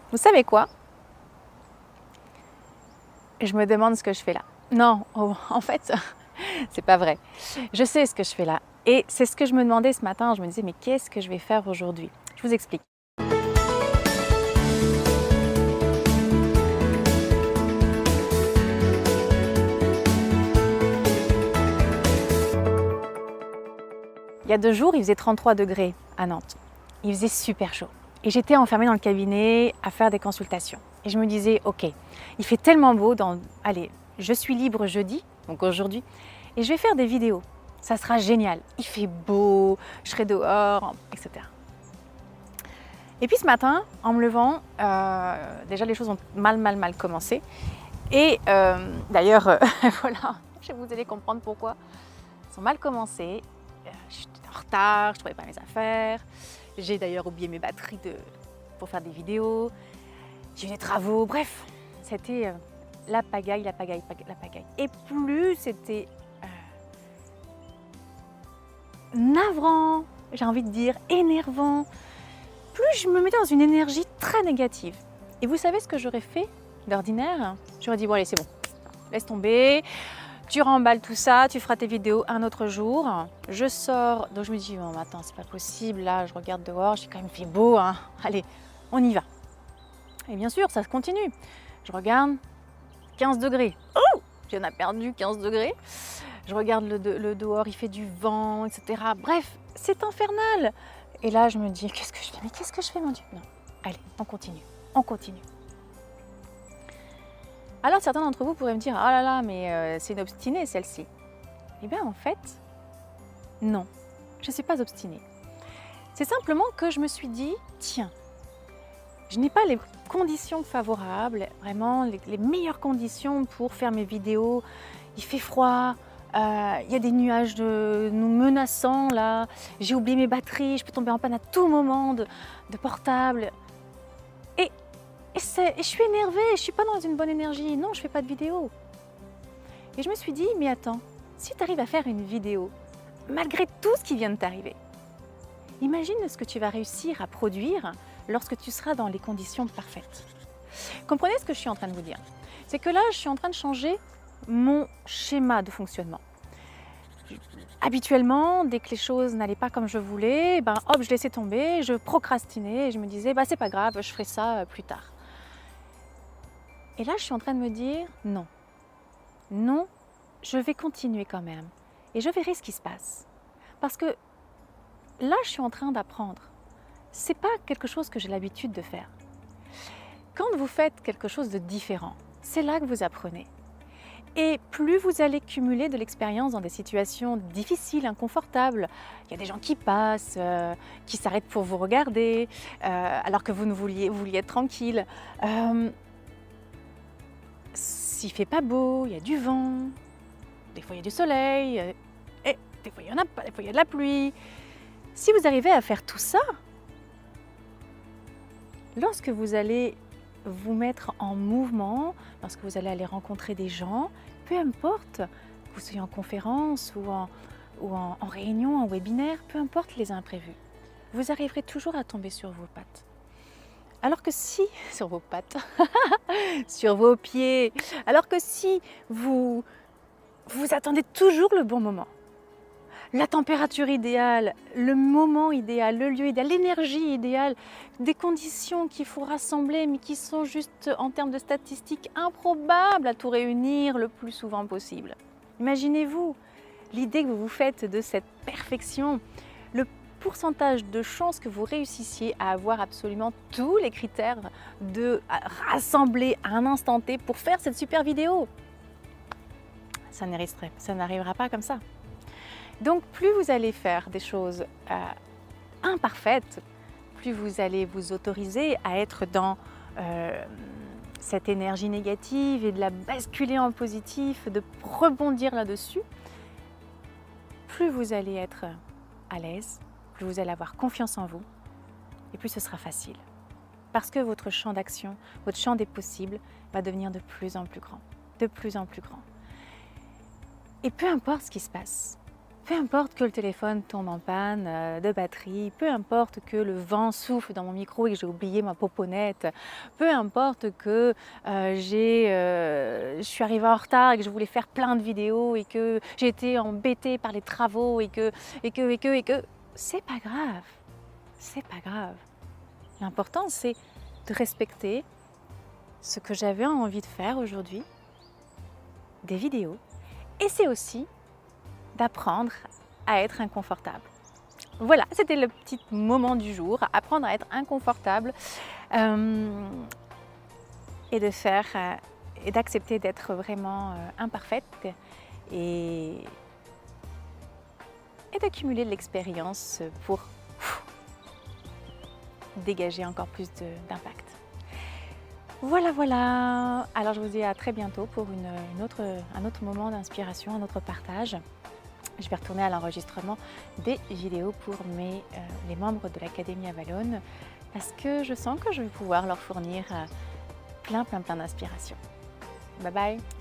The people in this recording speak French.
Vous savez quoi? Je me demande ce que je fais là. Non, en fait, c'est pas vrai. Je sais ce que je fais là. Et c'est ce que je me demandais ce matin. Je me disais, mais qu'est-ce que je vais faire aujourd'hui? Je vous explique. Il y a 2 jours, il faisait 33 degrés à Nantes. Il faisait super chaud. Et j'étais enfermée dans le cabinet à faire des consultations. Et je me disais, ok, il fait tellement beau, allez, je suis libre jeudi, donc aujourd'hui, et je vais faire des vidéos. Ça sera génial. Il fait beau, je serai dehors, etc. Et puis ce matin, en me levant, déjà les choses ont mal commencé. Et d'ailleurs, voilà, vous allez comprendre pourquoi. Elles ont mal commencé. J'étais en retard, je ne trouvais pas mes affaires. J'ai d'ailleurs oublié mes batteries pour faire des vidéos. J'ai eu des travaux. Bref, c'était la pagaille. Et plus c'était navrant, j'ai envie de dire énervant, plus je me mettais dans une énergie très négative. Et vous savez ce que j'aurais fait d'ordinaire? J'aurais dit, bon allez, c'est bon, laisse tomber. Tu remballes tout ça, tu feras tes vidéos un autre jour. Je sors, donc je me dis, bon, attends, c'est pas possible, là, je regarde dehors, j'ai quand même fait beau, hein. Allez, on y va. Et bien sûr, ça se continue. Je regarde, 15 degrés. Oh, j'en ai perdu 15 degrés. Je regarde le dehors, il fait du vent, etc. Bref, c'est infernal. Et là, je me dis, qu'est-ce que je fais? Mais qu'est-ce que je fais, mon Dieu? Non, allez, on continue. Alors certains d'entre vous pourraient me dire, ah là là, mais c'est une obstinée celle-ci. Eh bien en fait, non, je ne suis pas obstinée. C'est simplement que je me suis dit, tiens, je n'ai pas les conditions favorables, vraiment les meilleures conditions pour faire mes vidéos. Il fait froid, il y a des nuages nous menaçants là, j'ai oublié mes batteries, je peux tomber en panne à tout moment de portable. Et je suis énervée, je ne suis pas dans une bonne énergie, non, je ne fais pas de vidéo. Et je me suis dit, mais attends, si tu arrives à faire une vidéo, malgré tout ce qui vient de t'arriver, imagine ce que tu vas réussir à produire lorsque tu seras dans les conditions parfaites. Comprenez ce que je suis en train de vous dire? C'est que là, je suis en train de changer mon schéma de fonctionnement. Habituellement, dès que les choses n'allaient pas comme je voulais, hop, je laissais tomber, je procrastinais et je me disais, c'est pas grave, je ferai ça plus tard. Et là, je suis en train de me dire, non, je vais continuer quand même et je verrai ce qui se passe. Parce que là, je suis en train d'apprendre. C'est pas quelque chose que j'ai l'habitude de faire. Quand vous faites quelque chose de différent, c'est là que vous apprenez. Et plus vous allez cumuler de l'expérience dans des situations difficiles, inconfortables, il y a des gens qui passent, qui s'arrêtent pour vous regarder, alors que vous vouliez être tranquille. S'il ne fait pas beau, il y a du vent, des fois il y a du soleil, et des fois il n'y en a pas, des fois il y a de la pluie. Si vous arrivez à faire tout ça, lorsque vous allez vous mettre en mouvement, lorsque vous allez aller rencontrer des gens, peu importe que vous soyez en conférence ou en réunion, en webinaire, peu importe les imprévus, vous arriverez toujours à tomber sur vos pattes. Alors que si, sur vos pattes, sur vos pieds, alors que si vous attendez toujours le bon moment, la température idéale, le moment idéal, le lieu idéal, l'énergie idéale, des conditions qu'il faut rassembler mais qui sont juste en termes de statistiques improbables à tout réunir le plus souvent possible. Imaginez-vous l'idée que vous vous faites de cette perfection, le pourcentage de chances que vous réussissiez à avoir absolument tous les critères de rassembler à un instant T pour faire cette super vidéo. Ça n'arrivera pas comme ça. Donc plus vous allez faire des choses imparfaites, plus vous allez vous autoriser à être dans cette énergie négative et de la basculer en positif, de rebondir là-dessus, plus vous allez être à l'aise, plus vous allez avoir confiance en vous et plus ce sera facile. Parce que votre champ d'action, votre champ des possibles va devenir de plus en plus grand, de plus en plus grand. Et peu importe ce qui se passe, Peu importe que le téléphone tombe en panne de batterie, peu importe que le vent souffle dans mon micro et que j'ai oublié ma poponnette, peu importe que je suis arrivée en retard et que je voulais faire plein de vidéos et que j'ai été embêtée par les travaux et que, c'est pas grave, c'est pas grave. L'important, c'est de respecter ce que j'avais envie de faire aujourd'hui, des vidéos, et c'est aussi d'apprendre à être inconfortable. Voilà, c'était le petit moment du jour, apprendre à être inconfortable et de faire et d'accepter d'être vraiment imparfaite et d'accumuler de l'expérience pour dégager encore plus d'impact. Voilà, voilà. Alors je vous dis à très bientôt pour un autre moment d'inspiration, un autre partage. Je vais retourner à l'enregistrement des vidéos pour les membres de l'Académie Avalon parce que je sens que je vais pouvoir leur fournir plein d'inspiration. Bye bye.